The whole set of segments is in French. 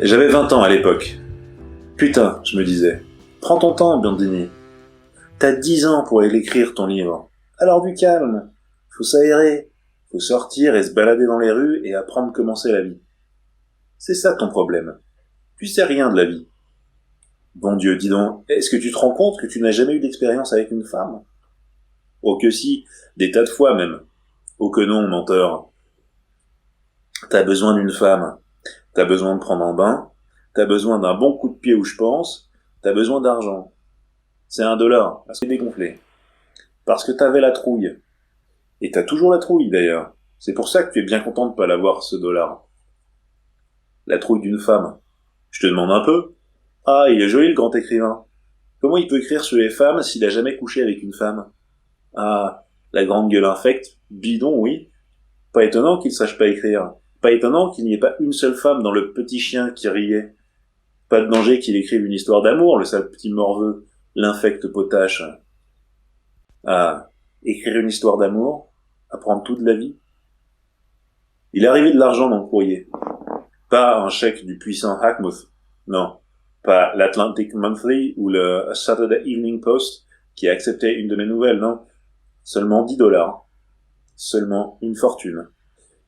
J'avais 20 ans à l'époque. Putain, je me disais. Prends ton temps, Biondini. T'as 10 ans pour aller écrire ton livre. Alors du calme. Faut s'aérer. Faut sortir et se balader dans les rues et apprendre comment c'est la vie. C'est ça ton problème. Tu sais rien de la vie. Bon Dieu, dis donc, est-ce que tu te rends compte que tu n'as jamais eu d'expérience avec une femme? Oh que si, des tas de fois même. Oh que non, menteur. T'as besoin d'une femme. T'as besoin de prendre un bain. T'as besoin d'un bon coup de pied où je pense. T'as besoin d'argent. C'est $1, parce que dégonflé. Parce que t'avais la trouille. Et t'as toujours la trouille d'ailleurs. C'est pour ça que tu es bien content de pas l'avoir, ce dollar. La trouille d'une femme. Je te demande un peu. Ah, il est joli le grand écrivain. Comment il peut écrire sur les femmes s'il a jamais couché avec une femme? Ah, la grande gueule infecte, bidon, oui. Pas étonnant qu'il sache pas écrire. Pas étonnant qu'il n'y ait pas une seule femme dans Le Petit Chien qui riait. Pas de danger qu'il écrive une histoire d'amour, le sale petit morveux, l'infecte potache. Ah, écrire une histoire d'amour? Apprendre toute la vie? Il est arrivé de l'argent dans le courrier. Pas un chèque du puissant Hackmuth. Non. Pas l'Atlantic Monthly ou le Saturday Evening Post qui a accepté une de mes nouvelles, non. Seulement $10. Seulement une fortune.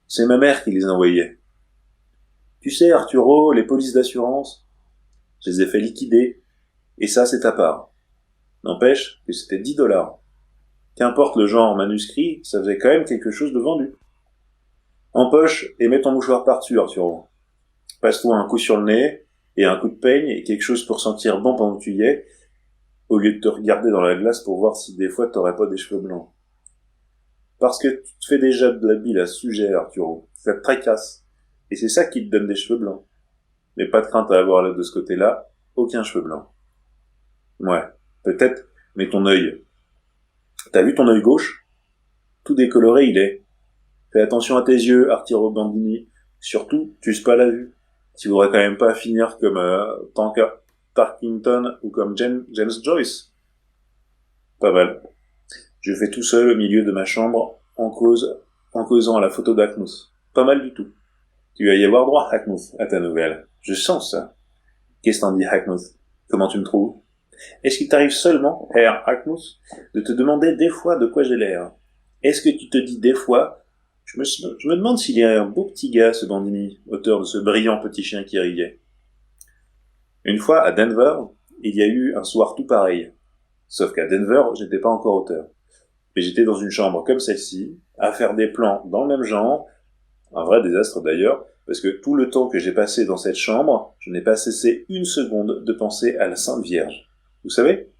C'est ma mère qui les envoyait. Tu sais, Arturo, les polices d'assurance, je les ai fait liquider. Et ça, c'est ta part. N'empêche que c'était $10. Qu'importe le genre manuscrit, ça faisait quand même quelque chose de vendu. En poche, et mets ton mouchoir par-dessus, Arturo. Passe-toi un coup sur le nez, et un coup de peigne, et quelque chose pour sentir bon pendant que tu y es, au lieu de te regarder dans la glace pour voir si des fois t'aurais pas des cheveux blancs. Parce que tu te fais déjà de la bile à ce sujet, Arturo. Ça te tracasse. Et c'est ça qui te donne des cheveux blancs. Mais pas de crainte à avoir là de ce côté-là, aucun cheveu blanc. Ouais, peut-être, mais ton œil. T'as vu ton œil gauche? Tout décoloré il est. Fais attention à tes yeux, Arturo Bandini. Surtout, tu pas la vue. Tu voudrais quand même pas finir comme Tarkington ou comme James Joyce. Pas mal. Je fais tout seul au milieu de ma chambre, en causant à la photo d'Hackmuth. Pas mal du tout. Tu vas y avoir droit, Hackmuth, à ta nouvelle. Je sens ça. Qu'est-ce t'en dis, Hackmuth? Comment tu me trouves? Est-ce qu'il t'arrive seulement, Herr Hackmuth, de te demander des fois de quoi j'ai l'air? Est-ce que tu te dis des fois, je me demande s'il est un beau petit gars, ce Bandini, auteur de ce brillant petit chien qui riait. Une fois, à Denver, il y a eu un soir tout pareil. Sauf qu'à Denver, j'étais pas encore auteur. Mais j'étais dans une chambre comme celle-ci, à faire des plans dans le même genre, un vrai désastre d'ailleurs, parce que tout le temps que j'ai passé dans cette chambre, je n'ai pas cessé une seconde de penser à la Sainte Vierge. Vous savez?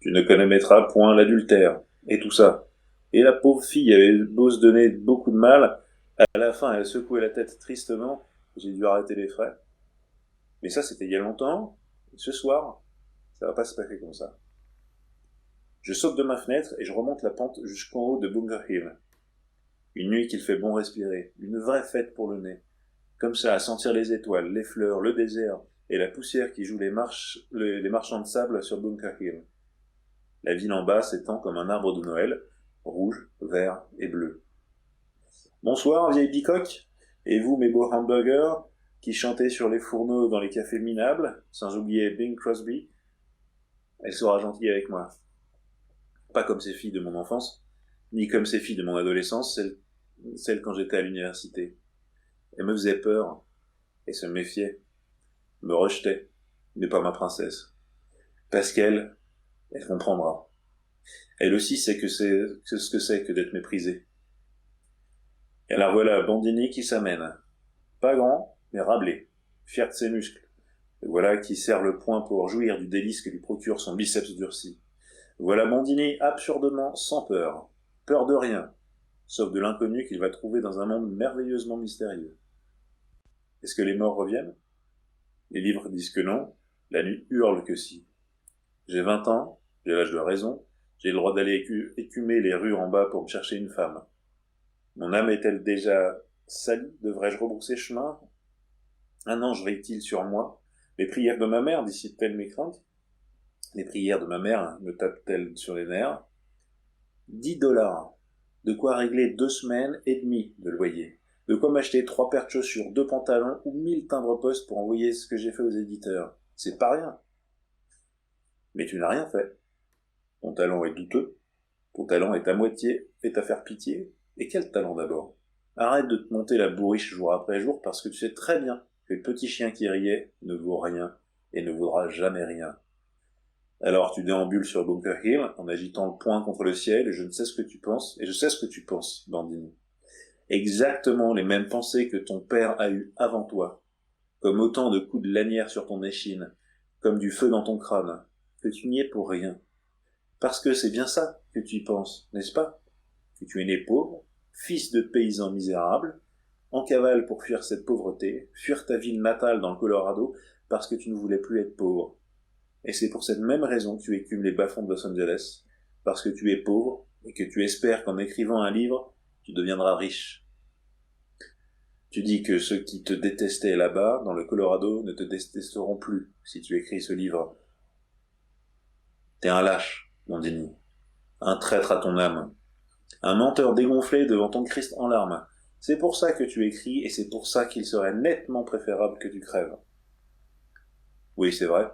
Tu ne commettras point l'adultère, et tout ça. Et la pauvre fille avait beau se donner beaucoup de mal, à la fin elle secouait la tête tristement, et j'ai dû arrêter les frais. Mais ça c'était il y a longtemps, et ce soir, ça va pas se passer comme ça. Je saute de ma fenêtre et je remonte la pente jusqu'en haut de Bunker Hill. Une nuit qu'il fait bon respirer, une vraie fête pour le nez. Comme ça, à sentir les étoiles, les fleurs, le désert et la poussière qui joue les marchands de sable sur Bunker Hill. La ville en bas s'étend comme un arbre de Noël, rouge, vert et bleu. Bonsoir, vieille bicoque, et vous, mes beaux hamburgers, qui chantez sur les fourneaux dans les cafés minables, sans oublier Bing Crosby. Elle sera gentille avec moi. Pas comme ces filles de mon enfance, ni comme ces filles de mon adolescence, celles quand j'étais à l'université. Elle me faisait peur, et se méfiait, me rejetait, mais pas ma princesse. Parce qu'elle comprendra. Elle aussi sait ce que c'est que d'être méprisée. Et alors voilà Bandini qui s'amène. Pas grand, mais râblé, fier de ses muscles. Et voilà qui serre le poing pour jouir du délice que lui procure son biceps durci. Voilà Bandini absurdement sans peur. Peur de rien, sauf de l'inconnu qu'il va trouver dans un monde merveilleusement mystérieux. Est-ce que les morts reviennent? Les livres disent que non, la nuit hurle que si. J'ai 20 ans, j'ai l'âge de raison, j'ai le droit d'aller écumer les rues en bas pour me chercher une femme. Mon âme est-elle déjà salie? Devrais-je rebrousser chemin? Un ange veille-t-il sur moi? Les prières de ma mère dissipent-elles mes craintes? Les prières de ma mère me tapent-elles sur les nerfs? $10. De quoi régler 2 semaines et demie de loyer. De quoi m'acheter 3 paires de chaussures, 2 pantalons ou 1000 timbres-poste pour envoyer ce que j'ai fait aux éditeurs. C'est pas rien. Mais tu n'as rien fait. Ton talent est douteux. Ton talent est à moitié, est à faire pitié. Et quel talent d'abord? Arrête de te monter la bourriche jour après jour parce que tu sais très bien que le petit chien qui riait ne vaut rien et ne vaudra jamais rien. Alors tu déambules sur Bunker Hill en agitant le poing contre le ciel et je ne sais ce que tu penses, et je sais ce que tu penses, Bandini. Exactement les mêmes pensées que ton père a eues avant toi, comme autant de coups de lanière sur ton échine, comme du feu dans ton crâne, que tu n'y es pour rien. Parce que c'est bien ça que tu y penses, n'est-ce pas? Que tu es né pauvre, fils de paysan misérable, en cavale pour fuir cette pauvreté, fuir ta ville natale dans le Colorado, parce que tu ne voulais plus être pauvre. Et c'est pour cette même raison que tu écumes les bas-fonds de Los Angeles, parce que tu es pauvre et que tu espères qu'en écrivant un livre, tu deviendras riche. Tu dis que ceux qui te détestaient là-bas, dans le Colorado, ne te détesteront plus si tu écris ce livre. T'es un lâche, Mondini, un traître à ton âme, un menteur dégonflé devant ton Christ en larmes. C'est pour ça que tu écris et c'est pour ça qu'il serait nettement préférable que tu crèves. Oui, c'est vrai.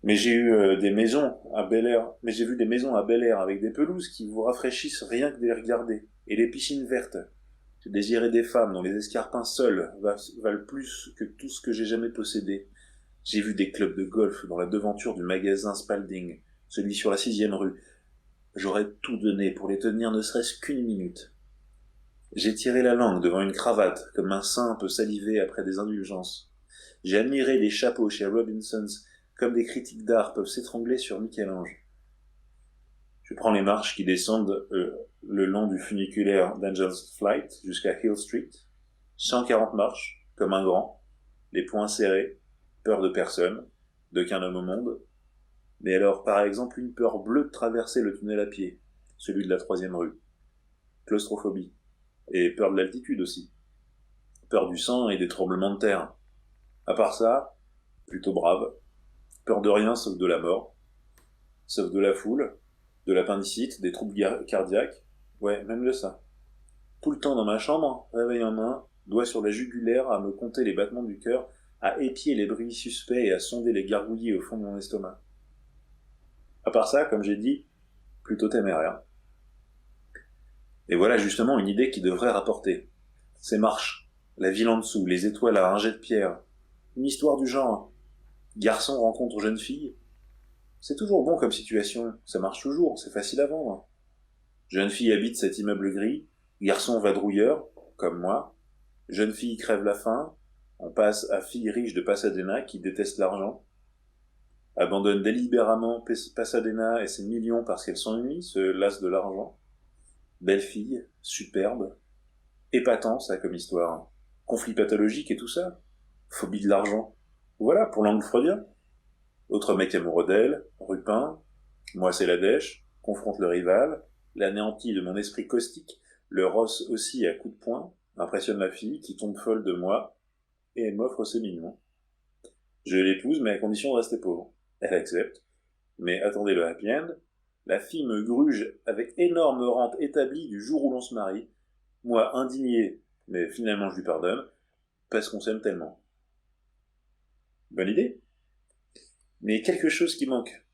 Mais j'ai eu des maisons à Bel Air, mais j'ai vu des maisons à Bel Air avec des pelouses qui vous rafraîchissent rien que de les regarder, et des piscines vertes. J'ai désiré des femmes dont les escarpins seuls valent plus que tout ce que j'ai jamais possédé. J'ai vu des clubs de golf dans la devanture du magasin Spalding, celui sur la 6e rue. J'aurais tout donné pour les tenir ne serait-ce qu'une minute. J'ai tiré la langue devant une cravate, comme un saint peut saliver après des indulgences. J'ai admiré les chapeaux chez Robinson's, comme des critiques d'art peuvent s'étrangler sur Michel-Ange. Je prends les marches qui descendent le long du funiculaire d'Angel's Flight jusqu'à Hill Street. 140 marches, comme un grand, les poings serrés, peur de personne, d'aucun homme au monde. Mais alors, par exemple, une peur bleue de traverser le tunnel à pied, celui de la 3e rue. Claustrophobie. Et peur de l'altitude aussi. Peur du sang et des tremblements de terre. À part ça, plutôt brave. Peur de rien sauf de la mort. Sauf de la foule, de l'appendicite, des troubles cardiaques. Ouais, même de ça. Tout le temps dans ma chambre, réveil en main, doigt sur la jugulaire, à me compter les battements du cœur, à épier les bruits suspects et à sonder les gargouillis au fond de mon estomac. À part ça, comme j'ai dit, plutôt téméraire. Et voilà justement une idée qui devrait rapporter. Ces marches, la ville en dessous, les étoiles à un jet de pierre, une histoire du genre. Garçon rencontre jeune fille. C'est toujours bon comme situation, ça marche toujours, c'est facile à vendre. Jeune fille habite cet immeuble gris, garçon vadrouilleur, comme moi. Jeune fille crève la faim, on passe à fille riche de Pasadena qui déteste l'argent. Abandonne délibérément Pasadena et ses millions parce qu'elle s'ennuie, se lasse de l'argent. Belle fille, superbe, épatant ça comme histoire. Conflit pathologique et tout ça. Phobie de l'argent. Voilà, pour l'angle freudien. Autre mec amoureux d'elle, Rupin. Moi c'est la dèche, confronte le rival, l'anéanti de mon esprit caustique, le rosse aussi à coups de poing, impressionne la fille qui tombe folle de moi et m'offre ses millions. Je l'épouse mais à condition de rester pauvre. Elle accepte. Mais attendez le happy end. La fille me gruge avec énorme rente établie du jour où l'on se marie. Moi indigné, mais finalement je lui pardonne, parce qu'on s'aime tellement. Bonne idée. Mais quelque chose qui manque.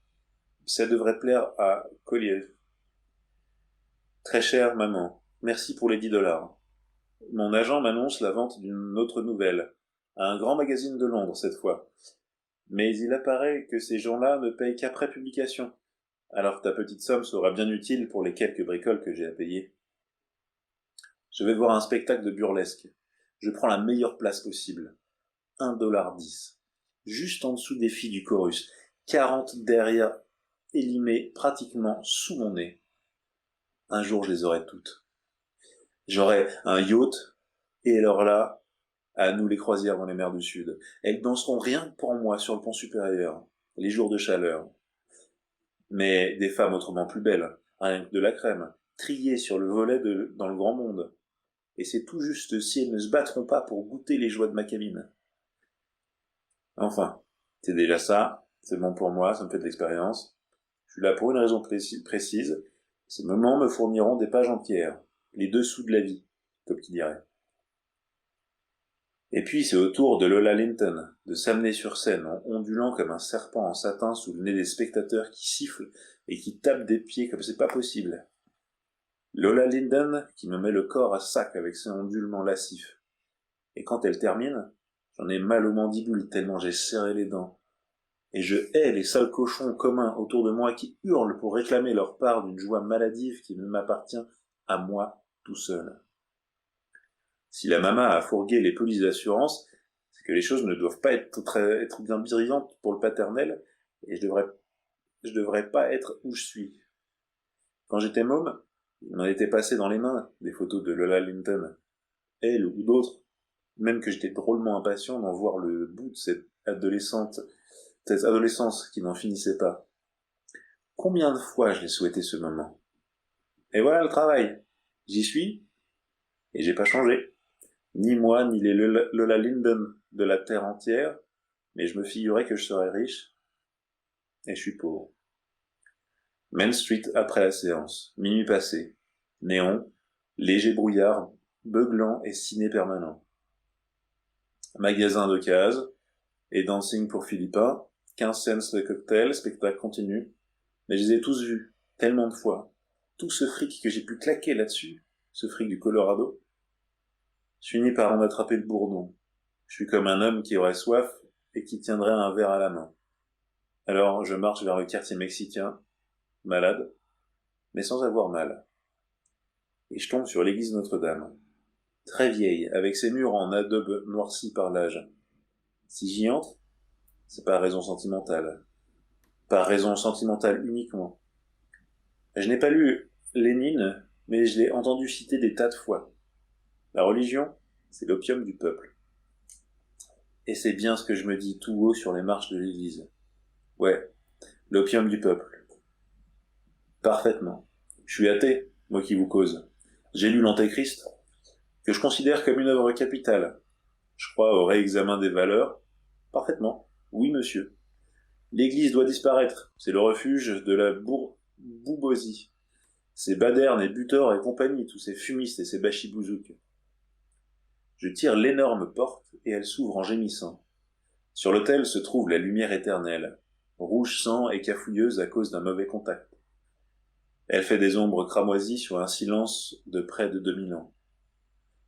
Ça devrait plaire à Collier. Très chère maman, merci pour les 10 $. Mon agent m'annonce la vente d'une autre nouvelle, à un grand magazine de Londres cette fois. Mais il apparaît que ces gens-là ne payent qu'après publication, alors que ta petite somme sera bien utile pour les quelques bricoles que j'ai à payer. Je vais voir un spectacle de burlesque. Je prends la meilleure place possible. 1,10 $. Juste en dessous des filles du chorus. 40 derrière, élimées pratiquement sous mon nez. Un jour, je les aurai toutes. J'aurai un yacht, et alors là, à nous les croisières dans les mers du Sud. Elles danseront rien que pour moi sur le pont supérieur, les jours de chaleur. Mais des femmes autrement plus belles, rien que de la crème, triées sur le volet dans le grand monde. Et c'est tout juste si elles ne se battront pas pour goûter les joies de ma cabine. Enfin, c'est déjà ça, c'est bon pour moi, ça me fait de l'expérience. Je suis là pour une raison précise, ces moments me fourniront des pages entières, les dessous de la vie, comme qui dirait. Et puis c'est au tour de Lola Linton de s'amener sur scène en ondulant comme un serpent en satin sous le nez des spectateurs qui sifflent et qui tapent des pieds comme c'est pas possible. Lola Linton qui me met le corps à sac avec ses ondulements lascifs. Et quand elle termine, j'en ai mal aux mandibules tellement j'ai serré les dents. Et je hais les sales cochons communs autour de moi qui hurlent pour réclamer leur part d'une joie maladive qui ne m'appartient à moi tout seul. Si la maman a fourgué les polices d'assurance, c'est que les choses ne doivent pas être bien brillantes pour le paternel, et je devrais pas être où je suis. Quand j'étais môme, il m'en était passé dans les mains des photos de Lola Linton. Elle ou d'autres, même que j'étais drôlement impatient d'en voir le bout de cette adolescence qui n'en finissait pas. Combien de fois je l'ai souhaité ce moment. Et voilà le travail. J'y suis, et j'ai pas changé. Ni moi, ni les Lola Linton de la terre entière, mais je me figurais que je serais riche, et je suis pauvre. Main Street après la séance, minuit passé, néon, léger brouillard, beuglant et ciné permanent. Magasin de cases, et dancing pour Philippa, 15 cents de cocktail, spectacle continu, mais je les ai tous vus, tellement de fois. Tout ce fric que j'ai pu claquer là-dessus, ce fric du Colorado, je finis par en attraper le bourdon. Je suis comme un homme qui aurait soif et qui tiendrait un verre à la main. Alors je marche vers le quartier mexicain, malade, mais sans avoir mal. Et je tombe sur l'église Notre-Dame, très vieille, avec ses murs en adobe noircis par l'âge. Si j'y entre, c'est par raison sentimentale. Par raison sentimentale uniquement. Je n'ai pas lu Lénine, mais je l'ai entendu citer des tas de fois. La religion, c'est l'opium du peuple. Et c'est bien ce que je me dis tout haut sur les marches de l'église. Ouais, l'opium du peuple. Parfaitement. Je suis athée, moi qui vous cause. J'ai lu l'Antéchrist, que je considère comme une œuvre capitale. Je crois au réexamen des valeurs. Parfaitement. Oui, monsieur. L'église doit disparaître. C'est le refuge de la boubosie. Ces Baderne et Butor et compagnie, tous ces fumistes et ces bachibouzouks. Je tire l'énorme porte et elle s'ouvre en gémissant. Sur l'autel se trouve la lumière éternelle, rouge sang et cafouilleuse à cause d'un mauvais contact. Elle fait des ombres cramoisies sur un silence de près de 2000 ans.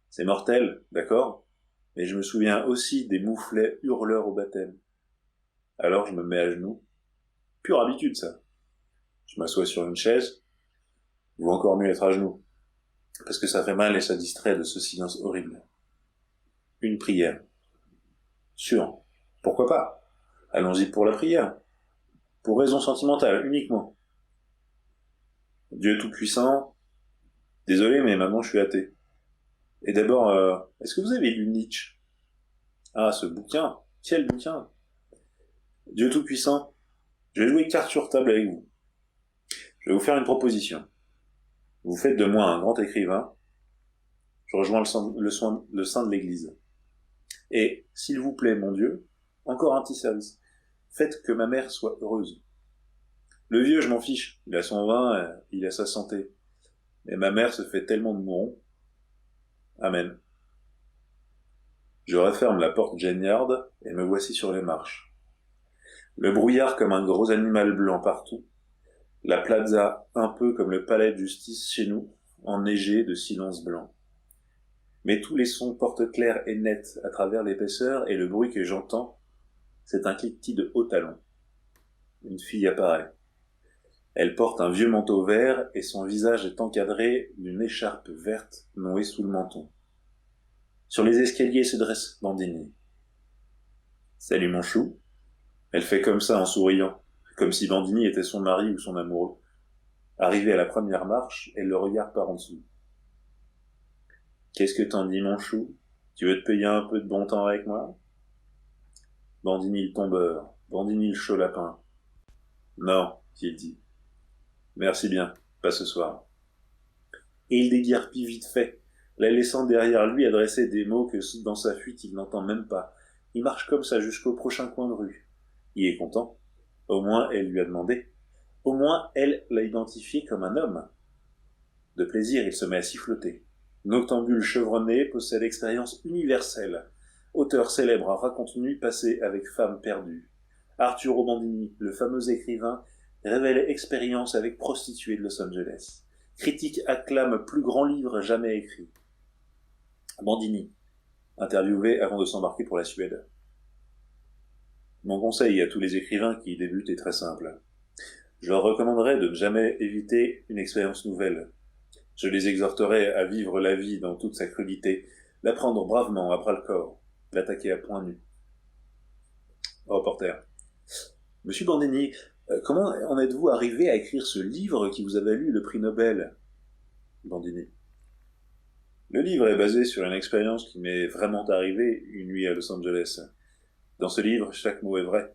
C'est mortel, d'accord, mais je me souviens aussi des mouflets hurleurs au baptême. Alors je me mets à genoux. Pure habitude, ça. Je m'assois sur une chaise. Il vaut encore mieux être à genoux, parce que ça fait mal et ça distrait de ce silence horrible. Une prière. Sûr. Pourquoi pas? Allons-y pour la prière. Pour raison sentimentale, uniquement. Dieu Tout-Puissant, désolé, mais maintenant je suis athée. Et d'abord, est-ce que vous avez lu Nietzsche? Ah, ce bouquin. Quel bouquin? Dieu Tout-Puissant, je vais jouer carte sur table avec vous. Je vais vous faire une proposition. Vous faites de moi un grand écrivain. Je rejoins le sein de l'Église. Et, s'il vous plaît, mon Dieu, encore un petit service. Faites que ma mère soit heureuse. Le vieux, je m'en fiche. Il a son vin, il a sa santé. Mais ma mère se fait tellement de mourons. Amen. Je referme la porte Geniard et me voici sur les marches. Le brouillard comme un gros animal blanc partout. La plaza un peu comme le palais de justice chez nous, enneigé de silence blanc. Mais tous les sons portent clairs et nets à travers l'épaisseur et le bruit que j'entends, c'est un cliquetis de haut talon. Une fille apparaît. Elle porte un vieux manteau vert et son visage est encadré d'une écharpe verte nouée sous le menton. Sur les escaliers se dresse Bandini. Salut mon chou. Elle fait comme ça en souriant, comme si Bandini était son mari ou son amoureux. Arrivée à la première marche, elle le regarde par en dessous. Qu'est-ce que t'en dis mon chou? Tu veux te payer un peu de bon temps avec moi? Bandini le tombeur, Bandini le chaud lapin. Non, qu'il dit. Merci bien, pas ce soir. Et il déguerpit vite fait, la laissant derrière lui adresser des mots que dans sa fuite il n'entend même pas. Il marche comme ça jusqu'au prochain coin de rue. Il est content. Au moins elle lui a demandé. Au moins elle l'a identifié comme un homme. De plaisir, il se met à siffloter. Noctambule chevronné possède expérience universelle. auteur célèbre à raconte nu passé avec femme perdue. Arturo Bandini, le fameux écrivain, révèle expérience avec prostituée de Los Angeles. Critique acclame plus grand livre jamais écrit. Bandini, interviewé avant de s'embarquer pour la Suède. Mon conseil à tous les écrivains qui débutent est très simple. Je leur recommanderais de ne jamais éviter une expérience nouvelle. Je les exhorterais à vivre la vie dans toute sa crudité, la prendre bravement à bras le corps, l'attaquer à poings nus. Reporter. Monsieur Bandini, comment en êtes-vous arrivé à écrire ce livre qui vous a valu le prix Nobel? Bandini. Le livre est basé sur une expérience qui m'est vraiment arrivée une nuit à Los Angeles. Dans ce livre, chaque mot est vrai.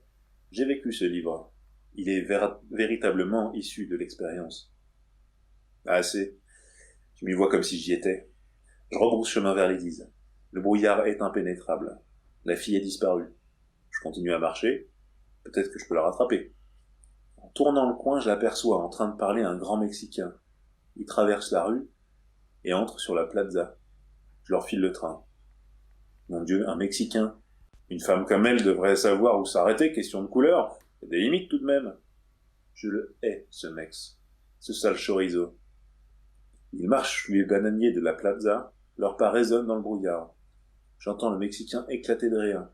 J'ai vécu ce livre. Il est véritablement issu de l'expérience. Ah, assez. Tu m'y vois comme si j'y étais. Je rebrousse chemin vers l'église. Le brouillard est impénétrable. La fille a disparu. Je continue à marcher. Peut-être que je peux la rattraper. En tournant le coin, je l'aperçois en train de parler à un grand Mexicain. Il traverse la rue et entre sur la plaza. Je leur file le train. Mon Dieu, un Mexicain. Une femme comme elle devrait savoir où s'arrêter, question de couleur. Il y a des limites tout de même. Je le hais, ce Mex. Ce sale chorizo. Il marche les bananiers de la plaza, leurs pas résonnent dans le brouillard. J'entends le Mexicain éclater de rire.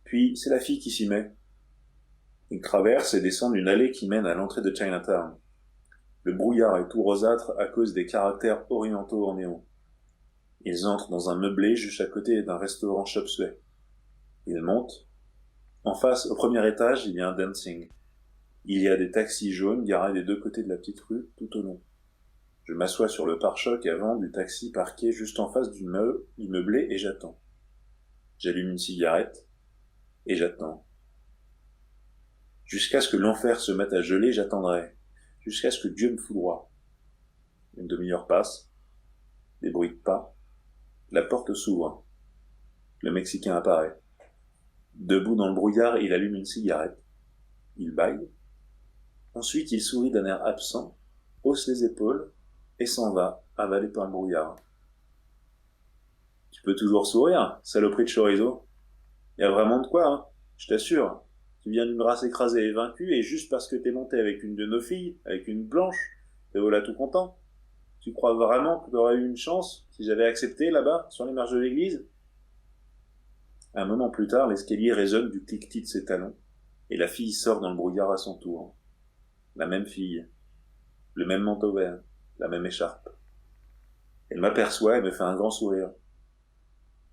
Puis, c'est la fille qui s'y met. Ils traversent et descendent une allée qui mène à l'entrée de Chinatown. Le brouillard est tout rosâtre à cause des caractères orientaux en néon. Ils entrent dans un meublé juste à côté d'un restaurant chop suey. Ils montent. En face, au premier étage, il y a un dancing. Il y a des taxis jaunes garés des deux côtés de la petite rue, tout au long. Je m'assois sur le pare-choc avant du taxi parqué juste en face du meublé et j'attends. J'allume une cigarette et j'attends. Jusqu'à ce que l'enfer se mette à geler, j'attendrai. Jusqu'à ce que Dieu me foudroie. Une demi-heure passe. Des bruits de pas. La porte s'ouvre. Le Mexicain apparaît. Debout dans le brouillard, il allume une cigarette. Il bâille. Ensuite, il sourit d'un air absent, hausse les épaules et s'en va, avalé par le brouillard. Tu peux toujours sourire, saloperie de chorizo. Y a vraiment de quoi, hein, je t'assure. Tu viens d'une race écrasée et vaincue, et juste parce que t'es monté avec une de nos filles, avec une blanche, te voilà tout content. Tu crois vraiment que t'aurais eu une chance si j'avais accepté là-bas, sur les marches de l'église? Un moment plus tard, l'escalier résonne du cliquetis de ses talons, et la fille sort dans le brouillard à son tour. La même fille, le même manteau vert, la même écharpe. Elle m'aperçoit et me fait un grand sourire.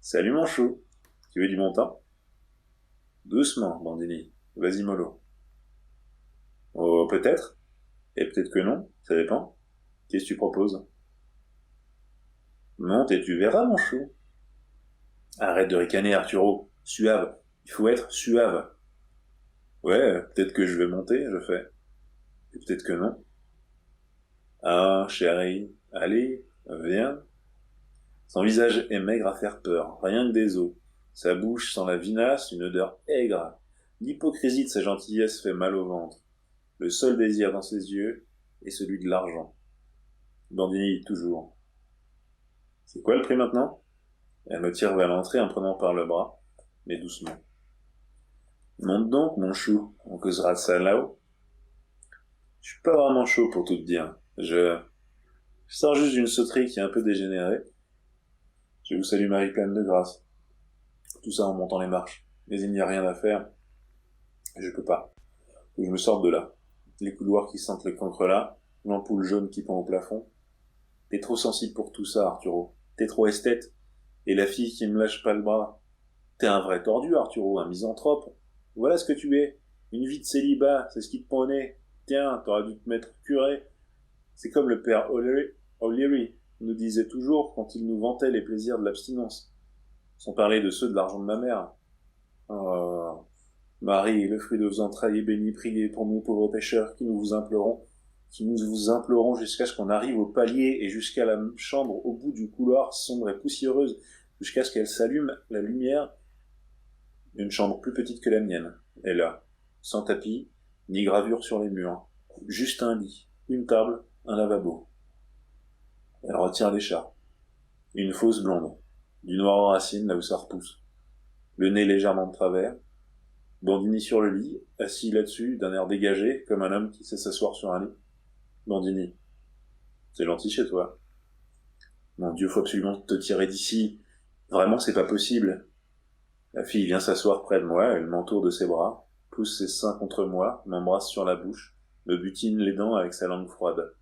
Salut mon chou, tu veux du montant? Doucement, Bandini, vas-y mollo. Oh, peut-être, et peut-être que non, ça dépend. Qu'est-ce que tu proposes? Monte et tu verras mon chou. Arrête de ricaner Arturo, suave, il faut être suave. Ouais, peut-être que je vais monter, je fais. Et peut-être que non. Ah, chérie, allez, viens. Son visage est maigre à faire peur, rien que des os. Sa bouche sent la vinasse, une odeur aigre. L'hypocrisie de sa gentillesse fait mal au ventre. Le seul désir dans ses yeux est celui de l'argent. Bandini, toujours. C'est quoi le prix maintenant? Elle me tire vers l'entrée en prenant par le bras, mais doucement. Monte donc, mon chou, on causera de ça là-haut. Je suis pas vraiment chaud pour tout te dire. Je sors juste d'une sauterie qui est un peu dégénérée. Je vous salue Marie pleine de grâce. Tout ça en montant les marches. Mais il n'y a rien à faire. Je peux pas. Faut que je me sorte de là. Les couloirs qui sentent le cancre là, l'ampoule jaune qui pend au plafond. T'es trop sensible pour tout ça, Arturo. T'es trop esthète. Et la fille qui me lâche pas le bras. T'es un vrai tordu, Arturo, un misanthrope. Voilà ce que tu es. Une vie de célibat, c'est ce qui te prend au nez. Tiens, t'aurais dû te mettre curé. C'est comme le père O'Leary nous disait toujours quand il nous vantait les plaisirs de l'abstinence. Sans parler de ceux de l'argent de ma mère. Oh, Marie, le fruit de vos entrailles est béni, priez pour nous pauvres pécheurs qui nous vous implorons jusqu'à ce qu'on arrive au palier et jusqu'à la chambre au bout du couloir sombre et poussiéreuse, jusqu'à ce qu'elle s'allume la lumière. Une chambre plus petite que la mienne est là, sans tapis, ni gravure sur les murs, juste un lit, une table, un lavabo. Elle retire l'écharpe. Une fausse blonde, du noir en racine là où ça repousse. le nez légèrement de travers. Bandini sur le lit, assis là-dessus, d'un air dégagé, comme un homme qui sait s'asseoir sur un lit. Bandini. C'est gentil chez toi. Mon Dieu, faut absolument te tirer d'ici. Vraiment, c'est pas possible. La fille vient s'asseoir près de moi, elle m'entoure de ses bras, pousse ses seins contre moi, m'embrasse sur la bouche, me butine les dents avec sa langue froide.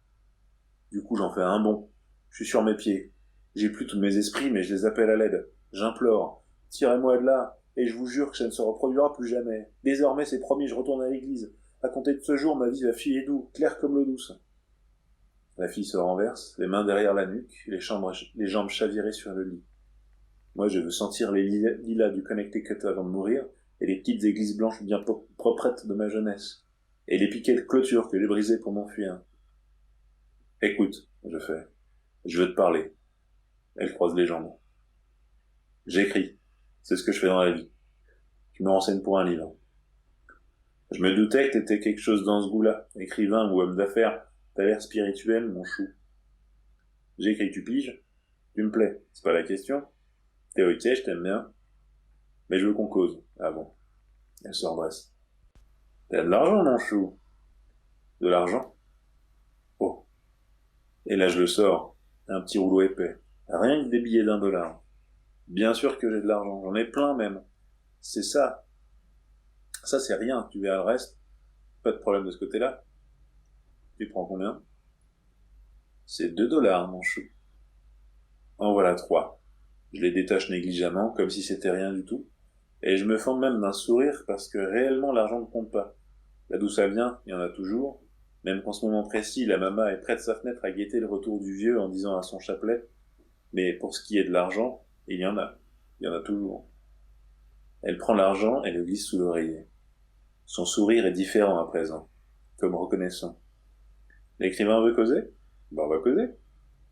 Du coup, j'en fais un bond. Je suis sur mes pieds. J'ai plus tous mes esprits, mais je les appelle à l'aide. J'implore. Tirez-moi de là, et je vous jure que ça ne se reproduira plus jamais. Désormais, c'est promis, je retourne à l'église. À compter de ce jour, ma vie va filer doux, claire comme l'eau douce. La fille se renverse, les mains derrière la nuque, les jambes chavirées sur le lit. Moi, je veux sentir les lilas du Connecticut avant de mourir, et les petites églises blanches bien proprettes de ma jeunesse, et les piquets de clôture que j'ai brisés pour m'enfuir. Écoute, je fais. Je veux te parler. Elle croise les jambes. J'écris. C'est ce que je fais dans la vie. Je me renseigne pour un livre. Je me doutais que t'étais quelque chose dans ce goût-là. Écrivain ou homme d'affaires. T'as l'air spirituel, mon chou. J'écris, tu piges? Tu me plais. C'est pas la question. T'es ok, je t'aime bien. Mais je veux qu'on cause. Ah bon. Elle se redresse. T'as de l'argent, mon chou. De l'argent? Oh. Et là, je le sors. Un petit rouleau épais. Rien que des billets d'1$. Bien sûr que j'ai de l'argent. J'en ai plein, même. C'est ça. Ça, c'est rien. Tu verras le reste. Pas de problème de ce côté-là. Tu prends combien? C'est $2, mon chou. En voilà 3. Je les détache négligemment, comme si c'était rien du tout. Et je me fends même d'un sourire parce que réellement l'argent ne compte pas. Là d'où ça vient, il y en a toujours. Même qu'en ce moment précis, la maman est près de sa fenêtre à guetter le retour du vieux en disant à son chapelet « Mais pour ce qui est de l'argent, il y en a. Il y en a toujours. » Elle prend l'argent et le glisse sous l'oreiller. Son sourire est différent à présent, comme reconnaissant. L'écrivain veut causer? Ben on va causer.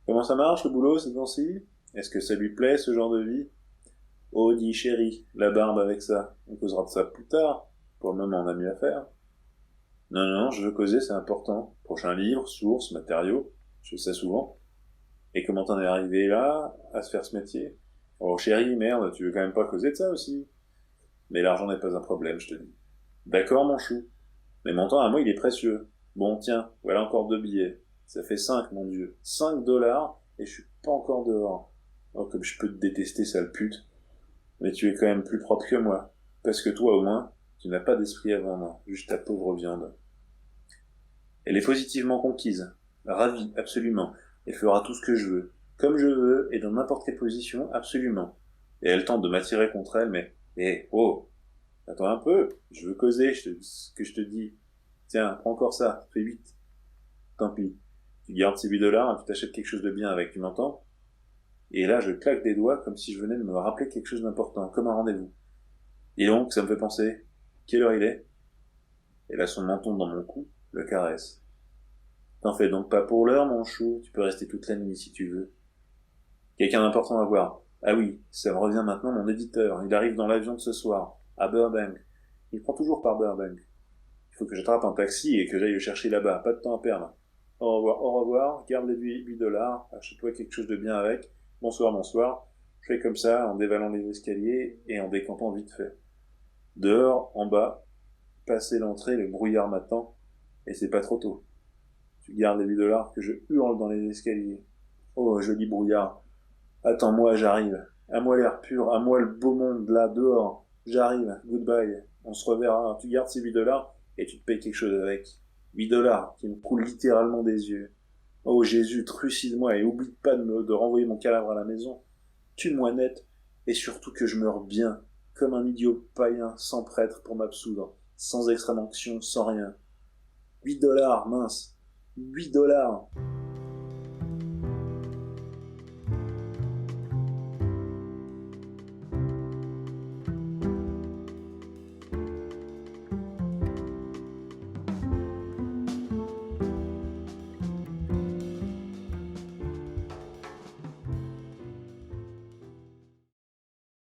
Comment ça marche le boulot ces temps-ci? Est-ce que ça lui plaît ce genre de vie? Oh, dit chérie, la barbe avec ça. On causera de ça plus tard. Pour le moment, on a mieux à faire. Non, non, je veux causer, c'est important. Prochain livre, source, matériaux. Je fais ça souvent. Et comment t'en es arrivé là, à se faire ce métier? Oh, chérie, merde, tu veux quand même pas causer de ça aussi? Mais l'argent n'est pas un problème, je te dis. D'accord, mon chou. Mais mon temps à moi, il est précieux. Bon, tiens, voilà encore 2 billets. Ça fait 5, mon Dieu. $5, et je suis pas encore dehors. Oh, comme je peux te détester, sale pute. Mais tu es quand même plus propre que moi. Parce que toi, au moins, tu n'as pas d'esprit à vendre. Juste ta pauvre viande. Elle est positivement conquise. Ravie, absolument. Elle fera tout ce que je veux. Comme je veux, et dans n'importe quelle position, absolument. Et elle tente de m'attirer contre elle, mais... oh! Attends un peu. Je veux causer, ce que je te dis. Tiens, prends encore ça. Fais 8. Tant pis. Tu gardes ces $8 et tu t'achètes quelque chose de bien avec, tu m'entends? Et là, je claque des doigts comme si je venais de me rappeler quelque chose d'important, comme un rendez-vous. Et donc, ça me fait penser, quelle heure il est? Et là, son menton dans mon cou le caresse. T'en fais donc pas pour l'heure, mon chou, tu peux rester toute la nuit si tu veux. Quelqu'un d'important à voir. Ah oui, ça me revient maintenant, mon éditeur. Il arrive dans l'avion de ce soir, à Burbank. Il prend toujours par Burbank. Il faut que j'attrape un taxi et que j'aille le chercher là-bas, pas de temps à perdre. Au revoir, garde les $8, achète-toi quelque chose de bien avec. Bonsoir, bonsoir. Je fais comme ça, en dévalant les escaliers et en décampant vite fait. Dehors, en bas, passer l'entrée, le brouillard m'attend, et c'est pas trop tôt. Tu gardes les $8 que je hurle dans les escaliers. Oh, joli brouillard. Attends-moi, j'arrive. À moi l'air pur, à moi le beau monde là, dehors. J'arrive, goodbye. On se reverra. Tu gardes ces $8 et tu te payes quelque chose avec. $8 qui me coulent littéralement des yeux. Oh Jésus, trucide-moi et oublie pas de renvoyer mon cadavre à la maison. Tue-moi net, et surtout que je meure bien, comme un idiot païen, sans prêtre pour m'absoudre, sans extrême onction, sans rien. $8, mince. $8.